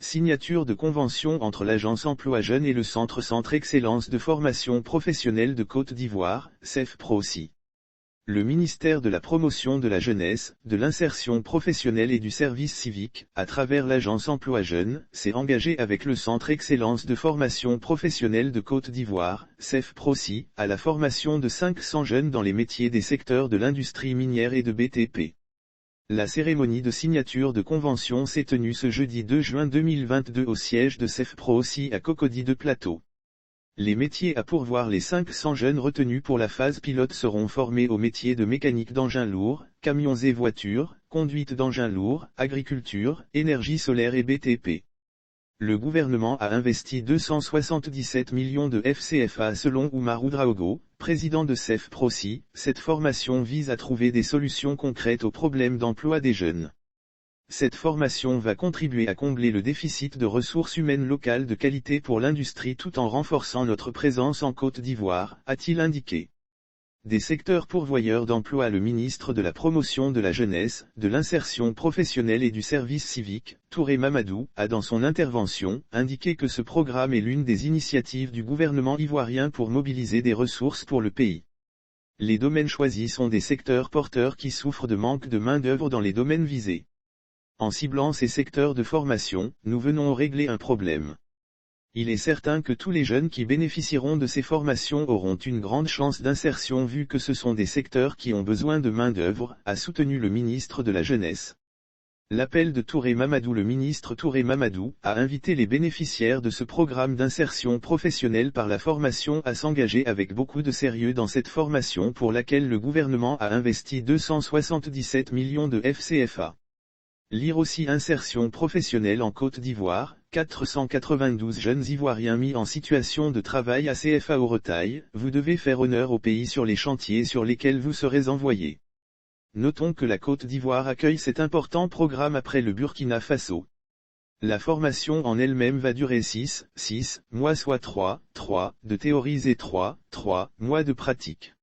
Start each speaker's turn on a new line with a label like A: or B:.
A: signature de convention entre l'Agence Emploi Jeunes et le Centre Excellence de formation professionnelle de Côte d'Ivoire, CEF-PROCI. Le ministère de la Promotion de la Jeunesse, de l'Insertion professionnelle et du Service civique, à travers l'Agence Emploi Jeunes, s'est engagé avec le Centre Excellence de formation professionnelle de Côte d'Ivoire, CEF-PROCI, à la formation de 500 jeunes dans les métiers des secteurs de l'industrie minière et de BTP. La cérémonie de signature de convention s'est tenue ce jeudi 2 juin 2022 au siège de CEF-PROCI à Cocody de Plateau. Les métiers à pourvoir. Les 500 jeunes retenus pour la phase pilote seront formés aux métiers de mécanique d'engins lourds, camions et voitures, conduite d'engins lourds, agriculture, énergie solaire et BTP. Le gouvernement a investi 277 millions de FCFA selon Oumar Oudraogo, président de CEF-PROCI. Cette formation vise à trouver des solutions concrètes aux problèmes d'emploi des jeunes. Cette formation va contribuer à combler le déficit de ressources humaines locales de qualité pour l'industrie tout en renforçant notre présence en Côte d'Ivoire, a-t-il indiqué. Des secteurs pourvoyeurs d'emploi. Le ministre de la Promotion de la Jeunesse, de l'Insertion professionnelle et du Service civique, Touré Mamadou, a dans son intervention, indiqué que ce programme est l'une des initiatives du gouvernement ivoirien pour mobiliser des ressources pour le pays. Les domaines choisis sont des secteurs porteurs qui souffrent de manque de main-d'œuvre dans les domaines visés. En ciblant ces secteurs de formation, nous venons régler un problème. Il est certain que tous les jeunes qui bénéficieront de ces formations auront une grande chance d'insertion vu que ce sont des secteurs qui ont besoin de main-d'œuvre, a soutenu le ministre de la Jeunesse. L'appel de Touré Mamadou. Le ministre Touré Mamadou a invité les bénéficiaires de ce programme d'insertion professionnelle par la formation à s'engager avec beaucoup de sérieux dans cette formation pour laquelle le gouvernement a investi 277 millions de FCFA. Lire aussi insertion professionnelle en Côte d'Ivoire, 492 jeunes Ivoiriens mis en situation de travail à CFA au retail. Vous devez faire honneur au pays sur les chantiers sur lesquels vous serez envoyés. Notons que la Côte d'Ivoire accueille cet important programme après le Burkina Faso. La formation en elle-même va durer 6 mois soit 3 de théories et 3 mois de pratique.